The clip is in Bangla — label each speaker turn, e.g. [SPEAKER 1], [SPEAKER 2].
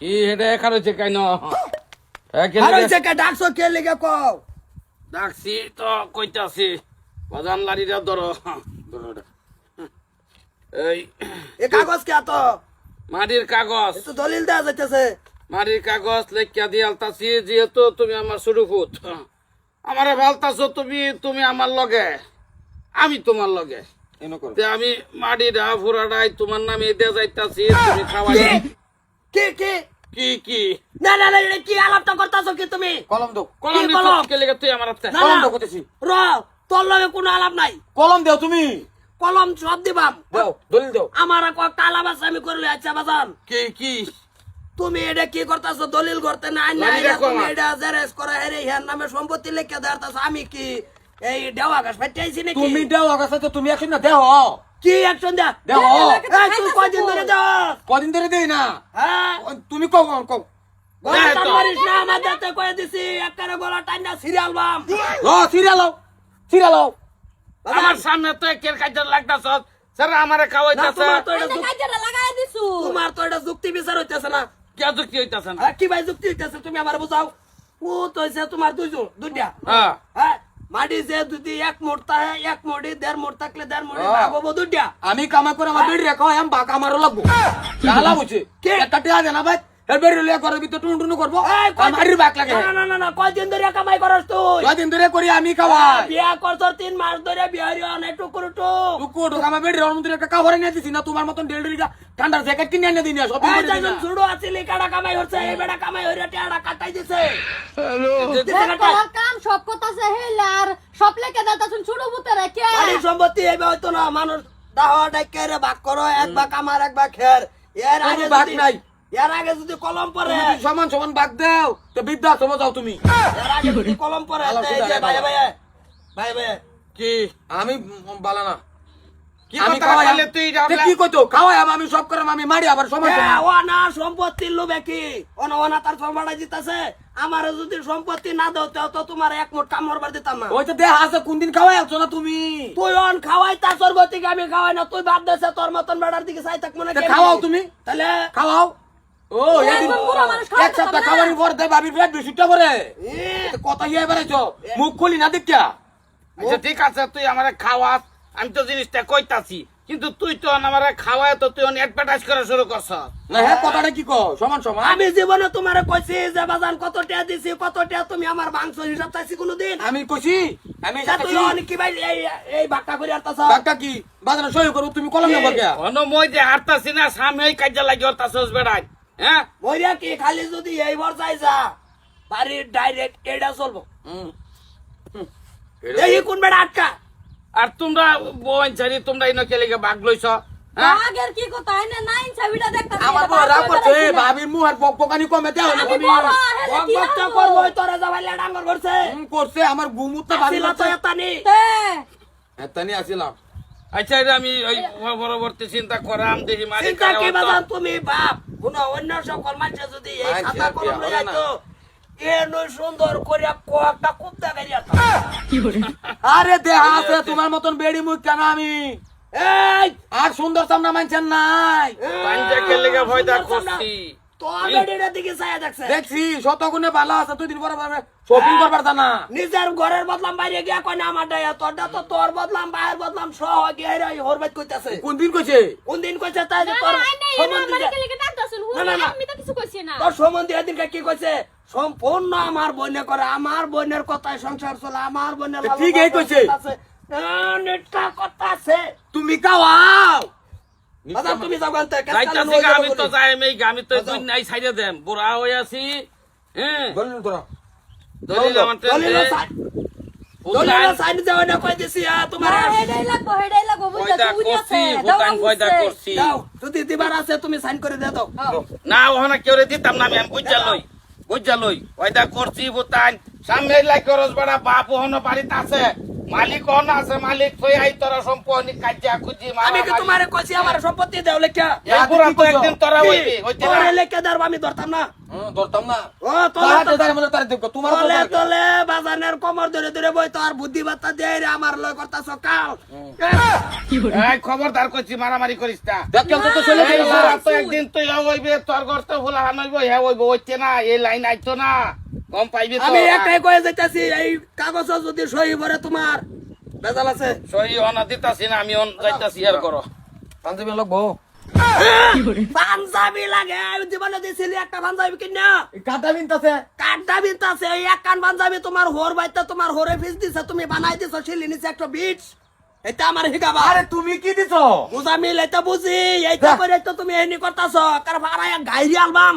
[SPEAKER 1] কি এটা খারছে কেন
[SPEAKER 2] হারাইছে কে ডাকছো কে লিগে কও
[SPEAKER 1] ডাকছি তো কইতাছি বাজান লাড়িটা ধরো ধরো এটা। এই
[SPEAKER 2] এ কাগজ কে তো
[SPEAKER 1] মাটির কাগজ
[SPEAKER 2] তো দলিল দেয়া যাইতেছে
[SPEAKER 1] মাটির কাগজ লেখিয়া দিয়ে আলতাছি যেহেতু তুমি আমার সুরুপুত আমারে ভালতাছো তুমি তুমি আমার লগে আমি তোমার লগে তে আমি মাটিটা ফুরাটাই তোমার নামে দিয়ে যাইতাছি তুমি খাওয়াই
[SPEAKER 2] কে কে
[SPEAKER 1] কি কি
[SPEAKER 2] না না না এটা কি আলাপটা করতাছো কি তুমি
[SPEAKER 3] কলম দাও
[SPEAKER 1] কলম
[SPEAKER 2] কি
[SPEAKER 1] দিছো
[SPEAKER 2] কলম?
[SPEAKER 1] কে লেগে তুই আমার হাতে
[SPEAKER 2] না,
[SPEAKER 3] কলম
[SPEAKER 2] না।
[SPEAKER 3] দাও কইতেছি
[SPEAKER 2] র তোর লগে কোনো আলাপ নাই
[SPEAKER 3] কলম দাও তুমি
[SPEAKER 2] কলম সব দিবাম
[SPEAKER 3] দাও দলিল দাও
[SPEAKER 2] আমার কয়েকটা আলাপ আছে আমি করলে আচ্ছা বাজান
[SPEAKER 1] কি কি
[SPEAKER 2] তুমি এটা কি করতেছো দলিল করতে না না
[SPEAKER 1] লাড়ি রাখো
[SPEAKER 2] তুমি
[SPEAKER 1] আমার।
[SPEAKER 2] এটা জেরেস করে হেরে হ্যার নামে সম্পত্তি লিখে দেওয়ারতাছো আমি কি এই দেওয়া গাছ ফাইটাইছি নাকি
[SPEAKER 3] তুমি দাও আগাছা তো তুমি একদিন না দেও
[SPEAKER 2] কি অ্যাকশন দে
[SPEAKER 3] দেও
[SPEAKER 2] তুই কয়দিন ধরে দাও
[SPEAKER 3] কদিন ধরে দেই না
[SPEAKER 2] হ্যাঁ
[SPEAKER 3] তুমি কও কও
[SPEAKER 2] গলা
[SPEAKER 1] এই তো।
[SPEAKER 2] টান মারিস না আমার দাঁতে কয়ে দিছি একবারে গলা টান না সিরিয়াল বাম
[SPEAKER 3] সিরিয়াল
[SPEAKER 1] আমার সামনে তো একের কাজে লাগতাছ স্যার আমারে
[SPEAKER 2] না
[SPEAKER 1] খাওয়াইতাছে
[SPEAKER 2] তোমার তো এটা
[SPEAKER 4] এটা কাজেরা লাগাই দিছু
[SPEAKER 2] তোমার তো এটা যুক্তি বিচার হইতেছে না
[SPEAKER 1] কে যুক্তি হইতাছে না
[SPEAKER 2] হ্যাঁ, কি ভাই যুক্তি হইতেছে তুমি আমার বুঝাও ও তো হইছে তোমার দুইটা
[SPEAKER 1] হ্যাঁ
[SPEAKER 2] হ্যাঁ মাটি যে যদি এক মোট থাকে এক মোটি দেড় মোট থাকলে দেড় মোটি
[SPEAKER 3] হ্যাঁ।
[SPEAKER 2] ভাগ হবো দুইটা
[SPEAKER 3] আমি কামাই করে আমার বেড়ি রেখা আমি বাক আমারও লাগবো গালা বুঝছে
[SPEAKER 2] কে?
[SPEAKER 3] একটা টিয়া দেনা ভাই এর বেড়ি লিয়া ঘরের ভিতরে টুন টুন করবো
[SPEAKER 2] এই, কয়দিন-
[SPEAKER 3] আমারই বাক লাগে
[SPEAKER 2] না না না না কয়দিন ধরে কামাই করস তুই
[SPEAKER 3] কদিন ধরে করি আমি খাওয়াই
[SPEAKER 2] বিয়া করছর 3 মাস ধরে বিহারি অনেক টুকুর টুক
[SPEAKER 3] টুকু টুক আমার বেড়ি রন মন্দির একটা কাভারে নিয়ে দিছি না তোমার মতন ডেল ডেলিটা ঠান্ডার জ্যাকেট কিনে এনে দিই না সব
[SPEAKER 2] এই যখন ছুড়ো আছিলি কাটা কামাই হচ্ছে এই বেটা কামাই হইরা টিয়াটা কাটাই দিছে
[SPEAKER 4] তোর কাম সব কথাছে হেলা আর সব লেকে দাতাছুন ছোট পুতে রেখে
[SPEAKER 2] বাড়ির সম্পত্তি এইবে হয়তো না মানুষ দাহ ডাইকে রে ভাগ করো এক ভাগ আমার এক ভাগ খের এর
[SPEAKER 3] কোনো
[SPEAKER 2] আগে
[SPEAKER 3] ভাগ
[SPEAKER 2] যদি-
[SPEAKER 3] নাই।
[SPEAKER 2] এর আগে যদি কলম পরে
[SPEAKER 3] তুমি যদি সমান সমান বাক দাও তো বিদ্যা সময় যাও তুমি
[SPEAKER 2] এর আগে যদি কলম পরে
[SPEAKER 3] আলাপ
[SPEAKER 2] তো এই
[SPEAKER 3] সুবিধা
[SPEAKER 2] যে ভাই
[SPEAKER 3] নাই
[SPEAKER 2] ভাই ভাই ভাই
[SPEAKER 1] কি
[SPEAKER 3] আমি বালা না
[SPEAKER 1] কি
[SPEAKER 3] আমি
[SPEAKER 1] কথা
[SPEAKER 3] খাওয়াই
[SPEAKER 1] বললে তুই
[SPEAKER 3] তে কি কইতো খাওয়াই আমি সব করাম আমি মারি আবার সমান সমান
[SPEAKER 2] ও না সম্পত্তির লোভে কি অনা তার সম্পদ জিতাছে আমার যদি সম্পত্তি না দাও তো তোমার এক মোট কাম করবার দিতাম না
[SPEAKER 3] ওই তো দেহ আছে কোন দিন খাওয়াই আছো না তুমি
[SPEAKER 2] তুই অন খাওয়াই তা সর্বতিকে আমি খাওয়াই না তুই বাদ দেছে তোর মতন বেড়ার দিকে চাই থাক মনে
[SPEAKER 3] তে খাওয়াও তুমি
[SPEAKER 2] তাহলে
[SPEAKER 3] খাওয়াও ও এদিন
[SPEAKER 4] একদম বুড়া মানুষ খাওয়াতে
[SPEAKER 3] এক সপ্তাহ
[SPEAKER 4] পারে না।
[SPEAKER 3] খাবারের পর দে ভাবির পেট বেশিটা করে
[SPEAKER 2] এ,
[SPEAKER 3] কথা ইয়ে বেড়াইছো মুখ খুলি না দেখিয়া
[SPEAKER 1] আচ্ছা ঠিক আছে তুই আমারে খাওয়াস আমি তো জিনিসটা কইতাছি কিন্তু তুই তো আমারে খাওয়ায় তো তুই অ্যাডভার্টাইজ করা শুরু করছ
[SPEAKER 3] না হ্যাঁ কথাটা কি কো সমান সমান
[SPEAKER 2] আমি জীবনে তোমারে কইছি যে বাজান কত টাকা দিছি কত টাকা তুমি আমার মাংস হিসাব চাইছি কোনদিন
[SPEAKER 3] আমি কইছি আমি
[SPEAKER 2] তুই অনেক কি ভাই এই বাক্কা করে আরতাছ
[SPEAKER 3] ডাক্তার কি বাজারে সই করো তুমি কলম নেবো কে
[SPEAKER 1] অন মই যে হারতাছি না সামনে এই কাজে লাগি হরতাছস বেড়াই হ্যাঁ
[SPEAKER 2] মরিয়া কি খালি যদি এই বর চাই যা বাড়ির ডাইরেক্ট এটা চলবো এই কোন বেড়া আটকা
[SPEAKER 1] আর তোমরা বোন ছাড়ি তোমরা ইনো কে লেগে ভাগ লইছ হ্যাঁ
[SPEAKER 4] আগের কি কথা এনে নাইন ছবিটা দেখতাছি
[SPEAKER 3] আমার বড় রাগ করছে ভাবির মুখ আর বকবকানি কমে দেও না তুমি
[SPEAKER 2] বকবকটা করবো তোরা যাবাইলে ডাঙ্গর করছে
[SPEAKER 3] করছে আমার গুমুত না ভাবি
[SPEAKER 2] আসিলা তো এতানি
[SPEAKER 3] এতানি আসিলাম
[SPEAKER 1] আচ্ছা এটা আমি ওই পরবর্তী চিন্তা করাম দেখি মারি
[SPEAKER 2] চিন্তা কি বাজান তুমি বাপ কোন অন্য সকল মানুষ যদি এই
[SPEAKER 3] মানুষের
[SPEAKER 2] খাতা কলম
[SPEAKER 3] বিয়া
[SPEAKER 2] লই
[SPEAKER 3] হয় না।
[SPEAKER 2] যাইতো এ সুন্দর করিয়া কোয়াকটা কুত্তা গাড়িয়া
[SPEAKER 3] আরে দেহ আছে তোমার মতন বেড়ি মুখ কেন আমি
[SPEAKER 2] এই
[SPEAKER 3] আর সুন্দর সামনা মানছেন নাই
[SPEAKER 1] পাঞ্জা কে লেগে ভয়দা করছি
[SPEAKER 2] তো বেডির দিকে ছায়া দেখছে
[SPEAKER 3] দেখছি শতগুণে ভালো আছে দুই দিন পরে শপিং করবার জানা
[SPEAKER 2] নিজের ঘরের বদলাম বাইরে গিয়া কয় না আমার ডাইয়া তোরটা তো তোর বদলাম বাইরের বদলাম সহ গিয়ে হরবাইত কইতাছে
[SPEAKER 3] কোন দিন কইছে
[SPEAKER 2] কোন দিন কইছে তাই যে তোর সম্বন্ধে না, না, না।
[SPEAKER 4] আমি তো কিছু কইছি না
[SPEAKER 2] তোর সম্বন্ধে এদিনকে কি কইছে সম্পূর্ণ আমার বোনে করে আমার বোনের কথায় সংসার চলে আমার বোনের
[SPEAKER 3] তো ঠিক এই কইছে।
[SPEAKER 2] নেটকা কথা আছে
[SPEAKER 3] তুমি খাওয়াও
[SPEAKER 2] দাদা তুমি যাও গানতে
[SPEAKER 1] যাইতাছি গা, আমি তো যাই আমি তো দুই নাই সাইডে দেম বুড়া হয়ে আছি হ্যাঁ
[SPEAKER 3] বলুন তোরা
[SPEAKER 1] দলিল আমার
[SPEAKER 2] দলিল সাইড যাও না কই দিছি তোমার
[SPEAKER 4] হেডাই লাগবো
[SPEAKER 1] ভয়দা করছি ভুটান ভয়দা করছি
[SPEAKER 2] দাও যদি দিবার আছে তুমি সাইন করে দে দাও
[SPEAKER 1] না ওখানে কেউ দিতাম না আমি বুঝা লই ওইদা করছি ভুটান সামনে লাই খরচ বাড়া বাপ হনো বাড়িতে আছে মালিক হন আছে মালিক কই আই তোরা সম্পত্তি কাজা খুঁজি
[SPEAKER 2] আমি কি তোমারে কইছি আমার সম্পত্তি দেও লেখা
[SPEAKER 1] একদিন তোরা হইবি হইতে না
[SPEAKER 2] তোরে লেখা দার আমি ধরতাম না
[SPEAKER 3] ধরতাম না
[SPEAKER 2] ও তোলে
[SPEAKER 3] তোমার
[SPEAKER 2] তোলে তোলে বাজানের কমর ধরে ধরে বই তো আর বুদ্ধি বার্তা দেয় রে আমার লয় করতাছ কাল
[SPEAKER 1] এই খবরদার কইছি মারামারি করিস না
[SPEAKER 3] দেখেন তো চলে
[SPEAKER 1] এই তোরা তো একদিন তুই হইবে তোর ঘর তো ফুলা হানইব হে হইব হইতে না এই লাইন আইতো না কম পাইবি তো
[SPEAKER 2] আমি একটাই কয়ে যাইতাছি এই কাগজ যদি সই ভরে তোমার বেজাল আছে
[SPEAKER 1] সই অনা দিতাছি না আমি অন যাইতাছি আর করো
[SPEAKER 3] পাঞ্জাবি লাগবো
[SPEAKER 2] পাঞ্জাবি লাগে আমি জীবনে দিছিলি একটা পাঞ্জাবি কিনা
[SPEAKER 3] কাটা বিনতাছে
[SPEAKER 2] কাঠটা বিনতাছে এই এক কান পাঞ্জাবি তোমার হোর বাইতে তোমার হোরে ফিস দিছে তুমি বানাই দিছো শিলি নিচে একটা বিট এটা আমার হিগাবা
[SPEAKER 3] আরে তুমি কি দিছো
[SPEAKER 2] বুঝা মিল এটা বুঝি এইটা করে তো তুমি এনি করতাছো কার ভাড়া গাইরি আলবাম